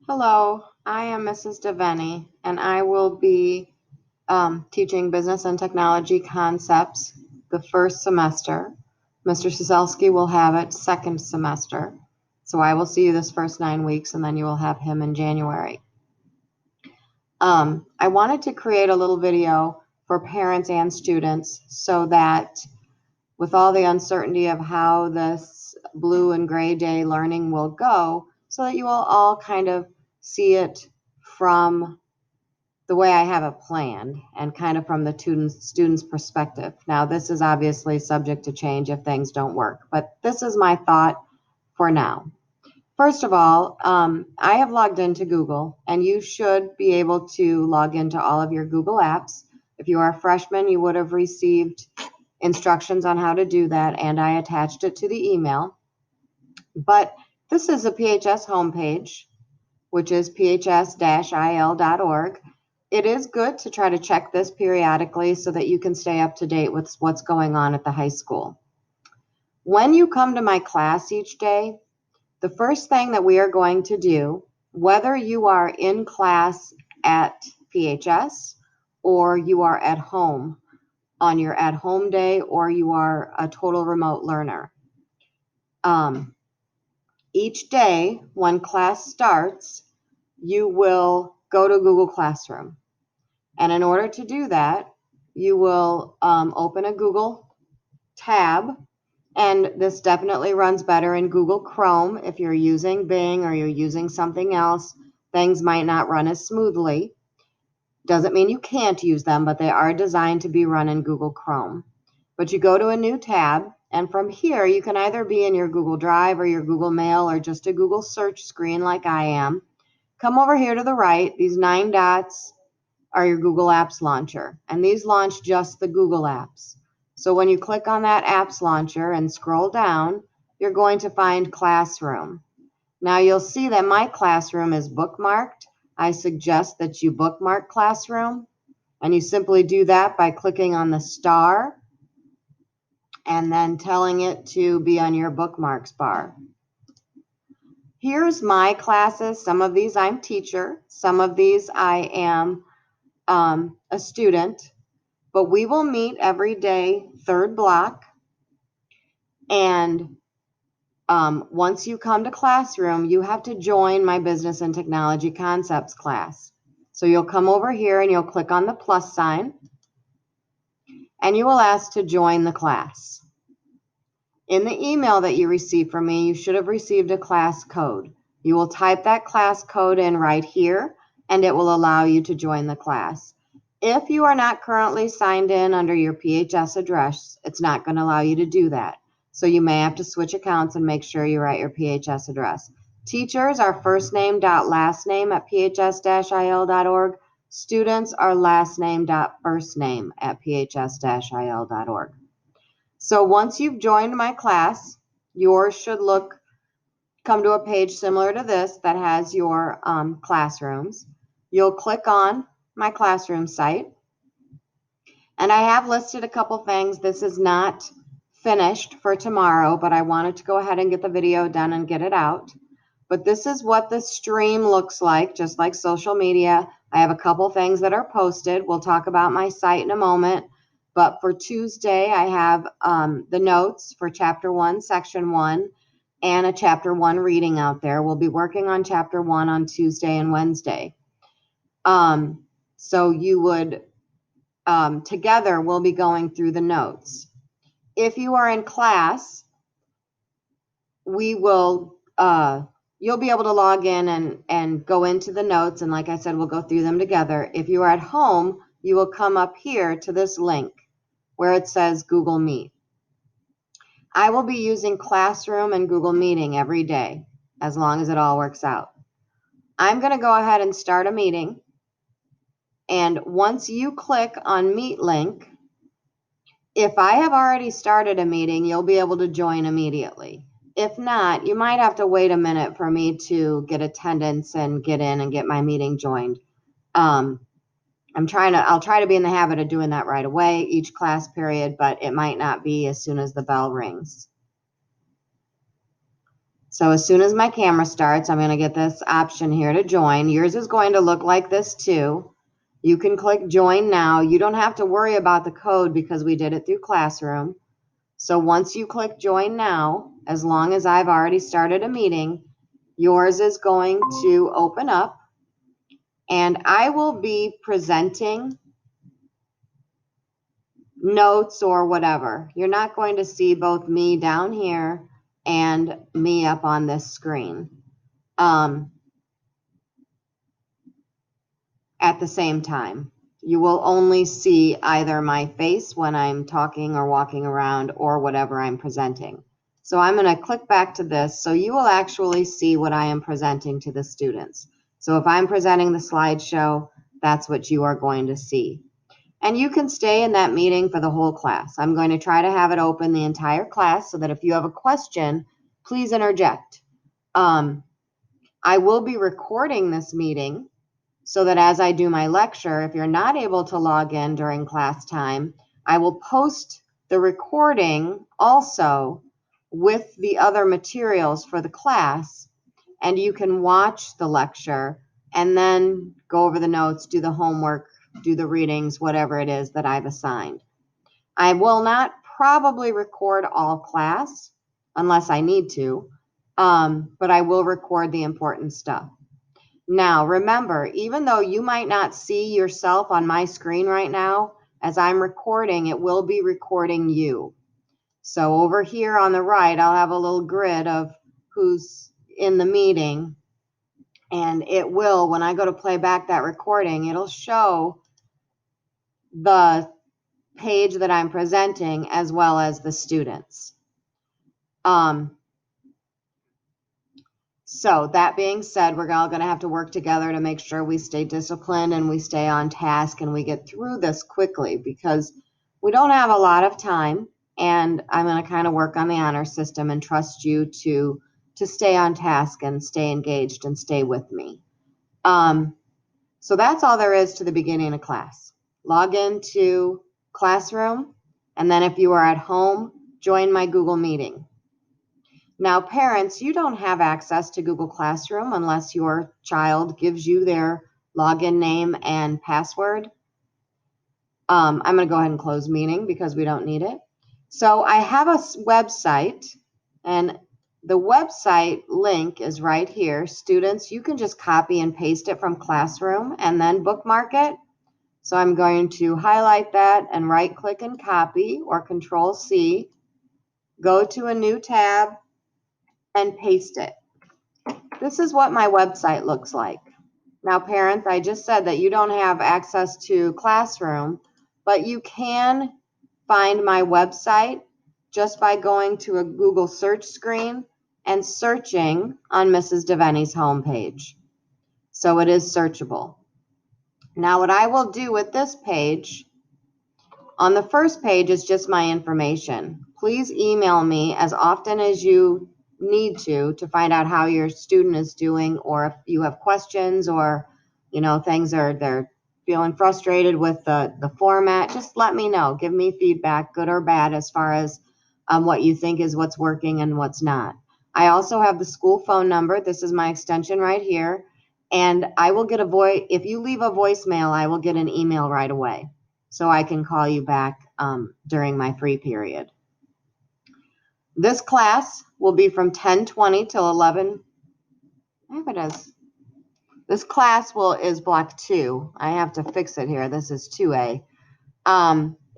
Hello, I am Mrs. Devaney, and I will be teaching Business and Technology Concepts the first semester. Mr. Ciselski will have it second semester. So I will see you this first 9 weeks, and then you will have him in January. I wanted to create a little video for parents and students so that with all the uncertainty of how this blue and gray day learning will go, so that you will all kind of see it from the way I have it planned and kind of from the student's perspective. Now, this is obviously subject to change if things don't work, but this is my thought for now. First of all, I have logged into Google, and you should be able to log into all of your Google apps. If you are a freshman, you would have received instructions on how to do that, and I attached it to the email. But this is a PHS homepage, which is phs-il.org. It is good to try to check this periodically so that you can stay up to date with what's going on at the high school. When you come to my class each day, the first thing that we are going to do, whether you are in class at PHS or you are at home on your at-home day or you are a total remote learner, each day when class starts, you will go to Google Classroom. And in order to do that, you will open a Google tab. And this definitely runs better in Google Chrome. If you're using Bing or you're using something else, things might not run as smoothly. Doesn't mean you can't use them, but they are designed to be run in Google Chrome. But you go to a new tab, and from here, you can either be in your Google Drive or your Google Mail or just a Google search screen like I am. Come over here to the right. These 9 dots are your Google Apps Launcher, and these launch just the Google apps. So when you click on that apps launcher and scroll down, you're going to find Classroom. Now you'll see that my classroom is bookmarked. I suggest that you bookmark Classroom, and you simply do that by clicking on the star and then telling it to be on your bookmarks bar. Here's my classes. Some of these I'm teacher, some of these I am a student, but we will meet every day, third block. And once you come to Classroom, you have to join my Business and Technology Concepts class. So you'll come over here and you'll click on the plus sign, and you will ask to join the class. In the email that you received from me, you should have received a class code. You will type that class code in right here, and it will allow you to join the class. If you are not currently signed in under your PHS address, it's not going to allow you to do that. So you may have to switch accounts and make sure you're at your PHS address. Teachers are first name dot last name at phs-il.org. Students are last name dot first name at phs-il.org. So once you've joined my class, yours should come to a page similar to this that has your classrooms. You'll click on my classroom site. And I have listed a couple things. This is not finished for tomorrow, but I wanted to go ahead and get the video done and get it out. But this is what the stream looks like, just like social media. I have a couple things that are posted. We'll talk about my site in a moment. But for Tuesday, I have the notes for Chapter 1, Section 1, and a Chapter 1 reading out there. We'll be working on Chapter 1 on Tuesday and Wednesday. So you would, together, we'll be going through the notes. If you are in class, we will, you'll be able to log in and go into the notes. And like I said, we'll go through them together. If you are at home, you will come up here to this link where it says Google Meet. I will be using Classroom and Google Meeting every day, as long as it all works out. I'm going to go ahead and start a meeting. And once you click on Meet link, if I have already started a meeting, you'll be able to join immediately. If not, you might have to wait a minute for me to get attendance and get in and get my meeting joined. I'll try to be in the habit of doing that right away each class period, but it might not be as soon as the bell rings. So as soon as my camera starts, I'm going to get this option here to join. Yours is going to look like this too. You can click join now. You don't have to worry about the code because we did it through Classroom. So once you click join now, as long as I've already started a meeting, yours is going to open up and I will be presenting notes or whatever. You're not going to see both me down here and me up on this screen at the same time. You will only see either my face when I'm talking or walking around or whatever I'm presenting. So I'm going to click back to this so you will actually see what I am presenting to the students. So if I'm presenting the slideshow, that's what you are going to see. And you can stay in that meeting for the whole class. I'm going to try to have it open the entire class so that if you have a question, please interject. I will be recording this meeting so that as I do my lecture, if you're not able to log in during class time, I will post the recording also with the other materials for the class, and you can watch the lecture and then go over the notes, do the homework, do the readings, whatever it is that I've assigned. I will not probably record all class unless I need to, but I will record the important stuff. Now, remember, even though you might not see yourself on my screen right now, as I'm recording, it will be recording you. So over here on the right, I'll have a little grid of who's in the meeting. And it will, when I go to play back that recording, it'll show the page that I'm presenting as well as the students. So that being said, we're all going to have to work together to make sure we stay disciplined and we stay on task and we get through this quickly because we don't have a lot of time, and I'm going to kind of work on the honor system and trust you to stay on task and stay engaged and stay with me. So that's all there is to the beginning of class. Log into Classroom, and then if you are at home, join my Google Meeting. Now, parents, you don't have access to Google Classroom unless your child gives you their login name and password. I'm going to go ahead and close meeting because we don't need it. So I have a website, and the website link is right here. Students, you can just copy and paste it from Classroom and then bookmark it. So I'm going to highlight that and right-click and copy, or Control-C, go to a new tab, and paste it. This is what my website looks like. Now, parents, I just said that you don't have access to Classroom, but you can find my website just by going to a Google search screen and searching on Mrs. Devenny's homepage. So it is searchable. Now, what I will do with this page, on the first page is just my information. Please email me as often as you need to find out how your student is doing, or if you have questions, or things they're feeling frustrated with the format. Just let me know. Give me feedback, good or bad, as far as what you think is what's working and what's not. I also have the school phone number. This is my extension right here, and I will get if you leave a voicemail, I will get an email right away, so I can call you back during my free period. This class will be from 10:20 till 11. There it is. This class is block 2. I have to fix it here. This is 2A.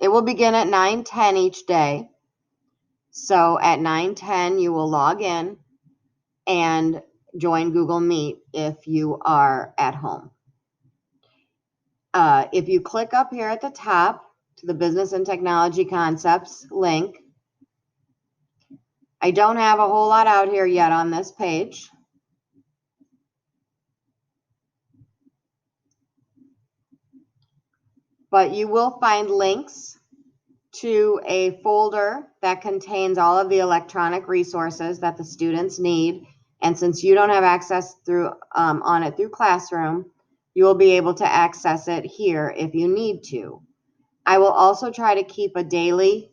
It will begin at 9:10 each day. So at 9:10, you will log in and join Google Meet if you are at home. If you click up here at the top to the Business and Technology Concepts link, I don't have a whole lot out here yet on this page. But you will find links to a folder that contains all of the electronic resources that the students need. And since you don't have access on it through Classroom, you will be able to access it here if you need to. I will also try to keep a daily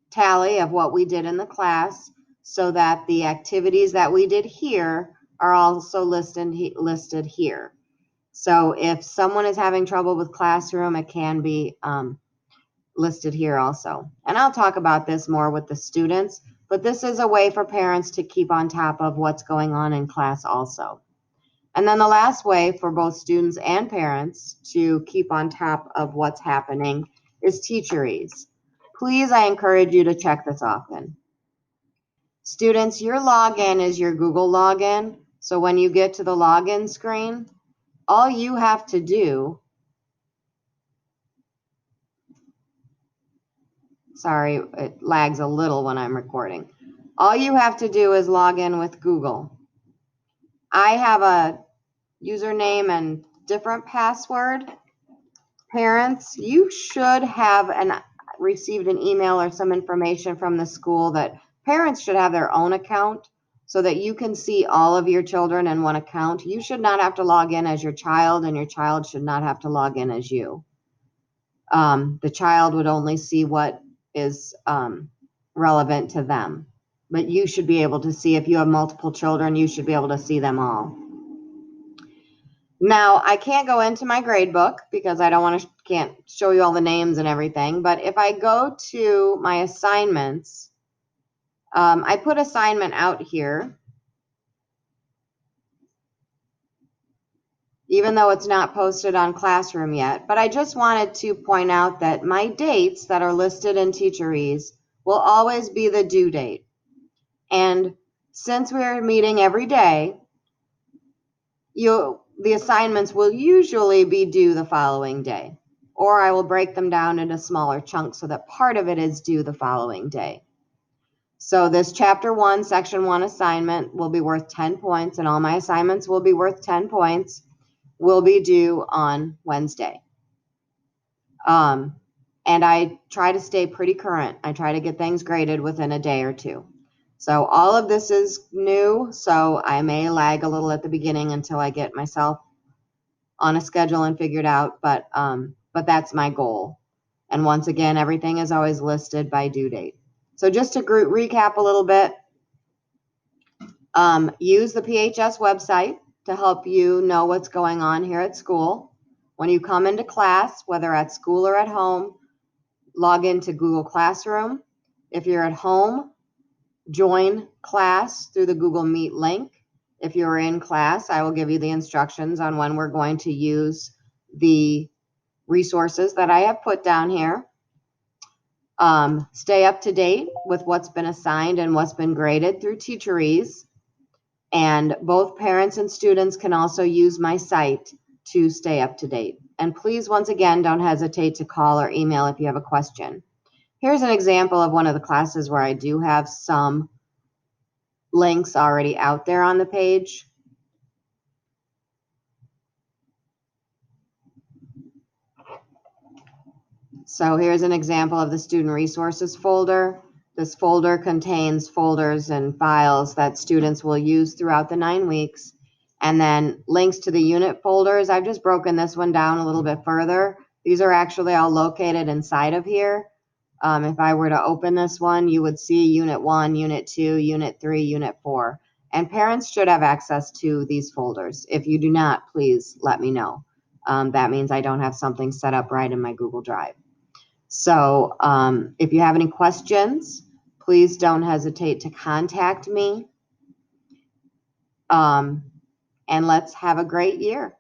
tally of what we did in the class. so that the activities that we did here are also listed here. So if someone is having trouble with Classroom, it can be listed here also. And I'll talk about this more with the students, but this is a way for parents to keep on top of what's going on in class also. And then the last way for both students and parents to keep on top of what's happening is Teacheries. Please, I encourage you to check this often. Students, your login is your Google login. So when you get to the login screen, all you have to do, sorry, it lags a little when I'm recording. All you have to do is log in with Google. I have a username and different password. Parents, you should have received an email or some information from the school that parents should have their own account so that you can see all of your children in one account. You should not have to log in as your child, and your child should not have to log in as you. The child would only see what is relevant to them. But you should be able to see, if you have multiple children, you should be able to see them all. Now, I can't go into my grade book because I can't show you all the names and everything. But if I go to my assignments, I put assignment out here, even though it's not posted on Classroom yet. But I just wanted to point out that my dates that are listed in Teacheries will always be the due date. And since we're meeting every day, the assignments will usually be due the following day, or I will break them down into smaller chunks so that part of it is due the following day. So this Chapter 1, Section 1 assignment will be worth 10 points, and all my assignments will be worth 10 points, will be due on Wednesday. And I try to stay pretty current. I try to get things graded within a day or two. So all of this is new, so I may lag a little at the beginning until I get myself on a schedule and figured out, but that's my goal. And once again, everything is always listed by due date. So just to recap a little bit, use the PHS website to help you know what's going on here at school. When you come into class, whether at school or at home, log into Google Classroom. If you're at home, join class through the Google Meet link. If you're in class, I will give you the instructions on when we're going to use the resources that I have put down here. Stay up to date with what's been assigned and what's been graded through Teacheries. And both parents and students can also use my site to stay up to date. And please, once again, don't hesitate to call or email if you have a question. Here's an example of one of the classes where I do have some links already out there on the page. So here's an example of the student resources folder. This folder contains folders and files that students will use throughout the 9 weeks. And then links to the unit folders. I've just broken this one down a little bit further. These are actually all located inside of here. If I were to open this one, you would see Unit 1, Unit 2, Unit 3, Unit 4. And parents should have access to these folders. If you do not, please let me know. That means I don't have something set up right in my Google Drive. So if you have any questions, please don't hesitate to contact me. And let's have a great year.